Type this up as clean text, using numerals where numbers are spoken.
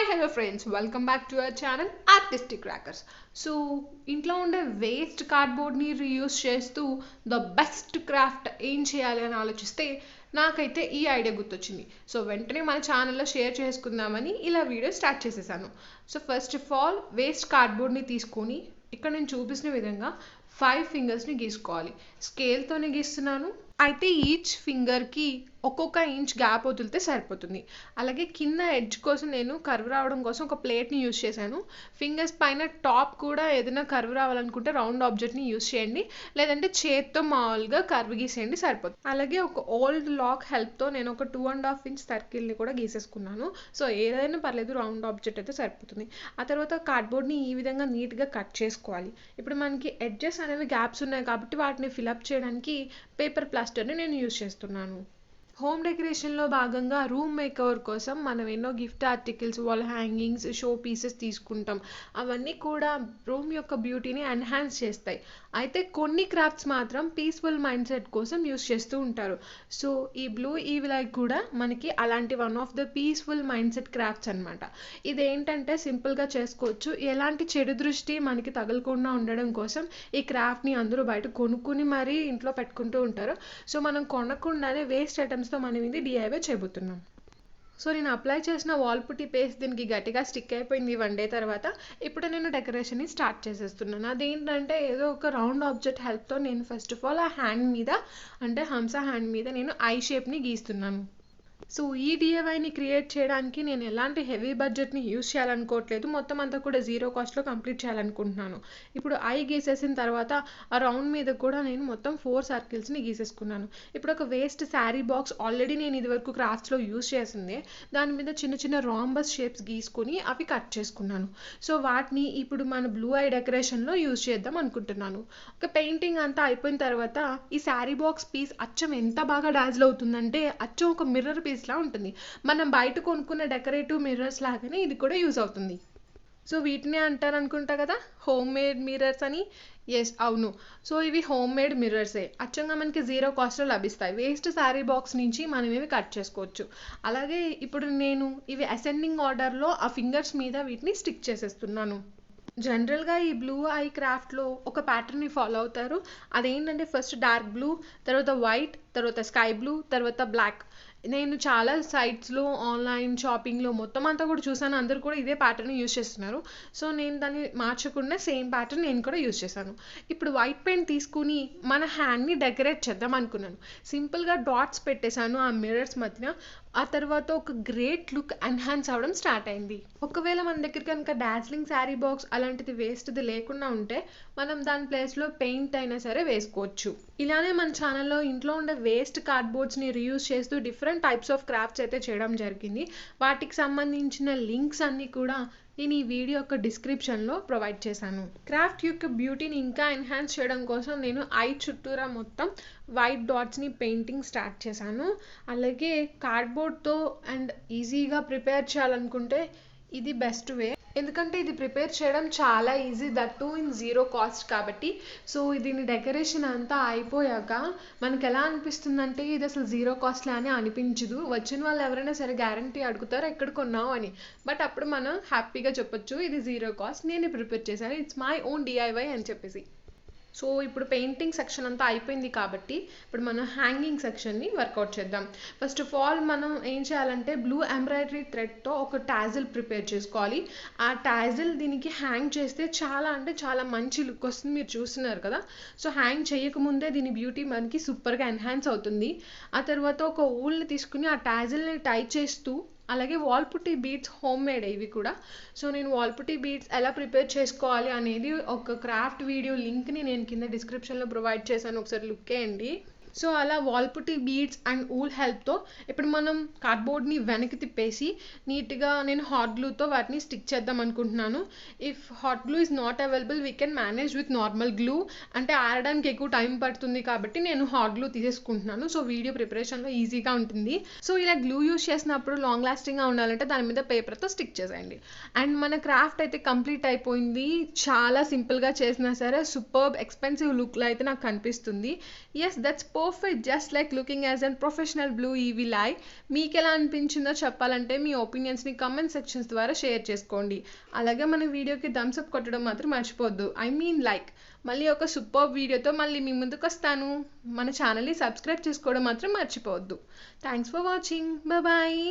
Hello friends, welcome back to our channel Artistic Crackers. So, ఇంట్లో ఉండే waste కార్డ్బోర్డ్ని reuse చేస్తూ the best craft ఏం చేయాలి అని ఆలోచిస్తే నాకైతే ఈ ఐడియా గుర్తొచ్చింది. సో వెంటనే మన ఛానల్లో షేర్ చేసుకుందామని ఇలా వీడియో స్టార్ట్ చేసేసాను. So first of all waste కార్డ్బోర్డ్ని తీసుకొని ఇక్కడ నేను చూపిస్తున్న విధంగా 5 ఫింగర్స్ని గీసుకోవాలి. స్కేల్తోనే గీస్తున్నాను. అయితే ఈచ్ ఫింగర్కి ఒక్కొక్క ఇంచ్ గ్యాప్ వదిలితే సరిపోతుంది. అలాగే కింద ఎడ్జ్ కోసం నేను కర్వ్ రావడం కోసం ఒక ప్లేట్ని యూస్ చేశాను. ఫింగర్స్ పైన టాప్ కూడా ఏదైనా కర్వ్ రావాలనుకుంటే రౌండ్ ఆబ్జెక్ట్ని యూస్ చేయండి, లేదంటే చేత్తో మామూలుగా కర్వ్ గీసేయండి సరిపోతుంది. అలాగే ఒక ఓల్డ్ లాక్ హెల్ప్తో నేను ఒక 2.5 ఇంచ్ సర్కిల్ని కూడా గీసేసుకున్నాను. సో ఏదైనా పర్లేదు, రౌండ్ ఆబ్జెక్ట్ అయితే సరిపోతుంది. ఆ తర్వాత కార్డ్బోర్డ్ని ఈ విధంగా నీట్గా కట్ చేసుకోవాలి. ఇప్పుడు మనకి ఎడ్జెస్ అనేవి గ్యాప్స్ ఉన్నాయి కాబట్టి వాటిని ఫిలప్ చేయడానికి పేపర్ ప్లాస్టర్ని నేను యూస్ చేస్తున్నాను. హోమ్ డెకరేషన్లో భాగంగా రూమ్ మేకవర్ కోసం మనం ఎన్నో gift articles, wall hangings, show pieces తీసుకుంటాం. అవన్నీ కూడా రూమ్ యొక్క బ్యూటీని ఎన్హాన్స్ చేస్తాయి. అయితే కొన్ని క్రాఫ్ట్స్ మాత్రం పీస్ఫుల్ మైండ్ సెట్ కోసం యూస్ చేస్తూ ఉంటారు. సో ఈ బ్లూ ఈవిల్ ఐ కూడా మనకి అలాంటి one of the peaceful mind set crafts అనమాట. ఇదేంటంటే సింపుల్గా చేసుకోవచ్చు. ఎలాంటి చెడు దృష్టి మనకి తగలకుండా ఉండడం కోసం ఈ క్రాఫ్ట్ని అందరూ బయట కొనుక్కుని మరీ ఇంట్లో పెట్టుకుంటూ ఉంటారు. సో మనం కొనకుండానే వేస్ట్ ఐటమ్స్ మనం ఇది డిఐవై చేయబోతున్నాం. సో నేను అప్లై చేసిన వాల్ పుట్టి పేస్ట్ దీనికి గట్టిగా స్టిక్ అయిపోయింది 1 డే తర్వాత. ఇప్పుడు నేను డెకరేషన్ని స్టార్ట్ చేసేస్తున్నాను. అదేంటంటే ఏదో ఒక రౌండ్ ఆబ్జెక్ట్ హెల్ప్తో నేను ఫస్ట్ ఆఫ్ ఆల్ ఆ హ్యాండ్ మీద, అంటే హంస హ్యాండ్ మీద నేను ఐ షేప్ని గీస్తున్నాను. సో ఈ డిఐవైని క్రియేట్ చేయడానికి నేను ఎలాంటి హెవీ బడ్జెట్ని యూస్ చేయాలనుకోవట్లేదు. మొత్తం అంతా కూడా 0 కాస్ట్లో కంప్లీట్ చేయాలనుకుంటున్నాను. ఇప్పుడు ఐ గీసేసిన తర్వాత ఆ రౌండ్ మీద కూడా నేను మొత్తం 4 సర్కిల్స్ని గీసేసుకున్నాను. ఇప్పుడు ఒక వేస్ట్ శారీ బాక్స్ ఆల్రెడీ నేను ఇదివరకు క్రాఫ్ట్స్లో యూస్ చేసిందే, దాని మీద చిన్న చిన్న రాంబస్ షేప్స్ గీసుకొని అవి కట్ చేసుకున్నాను. సో వాటిని ఇప్పుడు మన బ్లూ ఐ డెకరేషన్లో యూస్ చేద్దాం అనుకుంటున్నాను. ఒక పెయింటింగ్ అంతా అయిపోయిన తర్వాత ఈ శారీ బాక్స్ పీస్ అచ్చం ఎంత బాగా డాజిల్ అవుతుందంటే అచ్చం ఒక మిర్రర్ పీస్ లా ఉంటుంది. మనం బయట కొనుక్కున్న డెకరేటివ్ మిర్రర్స్ లాగానే ఇది కూడా యూజ్ అవుతుంది. సో వీటినే అంటారు అనుకుంటా కదా హోమ్ మేడ్ మిర్రర్స్ అని. ఎస్, అవును. సో ఇవి హోమ్ మేడ్ మిర్రర్సే. అచ్చంగా మనకి 0 కాస్ట్లో లభిస్తాయి. వేస్ట్ శారీ బాక్స్ నుంచి మనం ఇవి కట్ చేసుకోవచ్చు. అలాగే ఇప్పుడు నేను ఇవి అసెండింగ్ ఆర్డర్లో ఆ ఫింగర్స్ మీద వీటిని స్టిక్ చేసేస్తున్నాను. జనరల్గా ఈ బ్లూ ఐ క్రాఫ్ట్లో ఒక ప్యాటర్న్ని ఫాలో అవుతారు. అదేంటంటే ఫస్ట్ డార్క్ బ్లూ, తర్వాత వైట్, తర్వాత స్కై బ్లూ, తర్వాత బ్లాక్. నేను చాలా సైట్స్లో, ఆన్లైన్ షాపింగ్లో మొత్తం అంతా కూడా చూసాను. అందరూ కూడా ఇదే ప్యాటర్న్ యూస్ చేస్తున్నారు. సో నేను దాన్ని మార్చకుండా సేమ్ ప్యాటర్న్ నేను కూడా యూస్ చేశాను. ఇప్పుడు వైట్ పెయింట్ తీసుకుని మన హ్యాండ్ని డెకరేట్ చేద్దాం అనుకున్నాను. సింపుల్గా డాట్స్ పెట్టేశాను ఆ మిర్రర్స్ మధ్య. ఆ తర్వాత ఒక గ్రేట్ లుక్ ఎన్హాన్స్ అవ్వడం స్టార్ట్ అయింది. ఒకవేళ మన దగ్గర కనుక డార్జిలింగ్ శారీ బాక్స్ అలాంటిది వేస్ట్ది లేకుండా ఉంటే మనం దాని ప్లేస్లో పెయింట్ అయినా సరే వేసుకోవచ్చు. ఇలానే మన ఛానల్లో ఇంట్లో ఉండే వేస్ట్ కార్డ్బోర్డ్స్ని రీయూస్ చేస్తూ డిఫరెంట్ టైప్స్ ఆఫ్ క్రాఫ్ట్స్ అయితే చేయడం జరిగింది. వాటికి సంబంధించిన లింక్స్ అన్నీ కూడా నేను ఈ వీడియో యొక్క డిస్క్రిప్షన్లో ప్రొవైడ్ చేశాను. క్రాఫ్ట్ యొక్క బ్యూటీని ఇంకా ఎన్హాన్స్ చేయడం కోసం నేను ఐ చుట్టూరా మొత్తం వైట్ డాట్స్ని పెయింటింగ్ స్టార్ట్ చేశాను. అలాగే కార్డ్బోర్డ్తో అండ్ ఈజీగా ప్రిపేర్ చేయాలనుకుంటే ఇది బెస్ట్ వే. ఎందుకంటే ఇది ప్రిపేర్ చేయడం చాలా easy, that two in 0 cost కాబట్టి. సో దీని డెకరేషన్ అంతా అయిపోయాక మనకు ఎలా అనిపిస్తుందంటే ఇది అసలు 0 కాస్ట్లే అని అనిపించదు. వచ్చిన వాళ్ళు ఎవరైనా సరే గ్యారంటీ అడుగుతారు ఎక్కడ కొన్నావు అని. బట్ అప్పుడు మనం హ్యాపీగా చెప్పొచ్చు ఇది 0 కాస్ట్, నేను ప్రిపేర్ చేశాను, ఇట్స్ మై ఓన్ డిఐవై అని చెప్పేసి. సో ఇప్పుడు పెయింటింగ్ సెక్షన్ అంతా అయిపోయింది కాబట్టి ఇప్పుడు మనం హ్యాంగింగ్ సెక్షన్ని వర్కౌట్ చేద్దాం. ఫస్ట్ ఆఫ్ ఆల్ మనం ఏం చేయాలంటే బ్లూ ఎంబ్రాయిడరీ థ్రెడ్తో ఒక టాజిల్ ప్రిపేర్ చేసుకోవాలి. ఆ టాజిల్ దీనికి హ్యాంగ్ చేస్తే చాలా అంటే చాలా మంచి లుక్ వస్తుంది. మీరు చూస్తున్నారు కదా. సో హ్యాంగ్ చేయకముందే దీని బ్యూటీ మనకి సూపర్గా ఎన్హాన్స్ అవుతుంది. ఆ తర్వాత ఒక ఊల్ని తీసుకుని ఆ టాజిల్ని టై చేస్తూ, అలాగే వాల్ పుట్టి బీడ్స్ హోమ్ మేడ్ ఇవి కూడా. సో నేను వాల్ పుట్టి బీడ్స్ ఎలా ప్రిపేర్ చేసుకోవాలి అనేది ఒక క్రాఫ్ట్ వీడియో లింక్ని నేను కింద డిస్క్రిప్షన్లో ప్రొవైడ్ చేశాను, ఒకసారి లుక్ వేయండి. సో అలా వాల్ పుట్టి బీడ్స్ అండ్ ఊల్ హెల్ప్తో ఇప్పుడు మనం కార్డ్బోర్డ్ని వెనక్కి తిప్పేసి నీట్గా నేను హాట్ గ్లూతో వాటిని స్టిక్ చేద్దాం అనుకుంటున్నాను. If hot glue is not available we can manage with normal glue. అంటే ఆడడానికి ఎక్కువ టైం పడుతుంది కాబట్టి నేను హాట్ గ్లూ తీసేసుకుంటున్నాను. సో వీడియో ప్రిపరేషన్లో ఈజీగా ఉంటుంది. సో ఇలా గ్లూ యూస్ చేసినప్పుడు లాంగ్ లాస్టింగ్గా ఉండాలంటే దాని మీద పేపర్తో స్టిక్ చేసేయండి. అండ్ మన క్రాఫ్ట్ అయితే కంప్లీట్ అయిపోయింది. చాలా సింపుల్గా చేసినా సరే సూపర్బ్ ఎక్స్పెన్సివ్ లుక్లో అయితే నాకు కనిపిస్తుంది. Yes, that's perfect, just like looking as an professional blue EV lie. మీకు ఎలా అనిపించిందో చెప్పాలంటే మీ ఒపీనియన్స్ని కమెంట్ సెక్షన్స్ ద్వారా షేర్ చేసుకోండి. అలాగే మన వీడియోకి థమ్స్ అప్ కొట్టడం మాత్రం మర్చిపోవద్దు, ఐ మీన్ లైక్. మళ్ళీ ఒక సూపర్ వీడియోతో మళ్ళీ మీ ముందుకు వస్తాను. మన ఛానల్ని సబ్స్క్రైబ్ చేసుకోవడం మాత్రం మర్చిపోవద్దు. Thanks for watching, bye.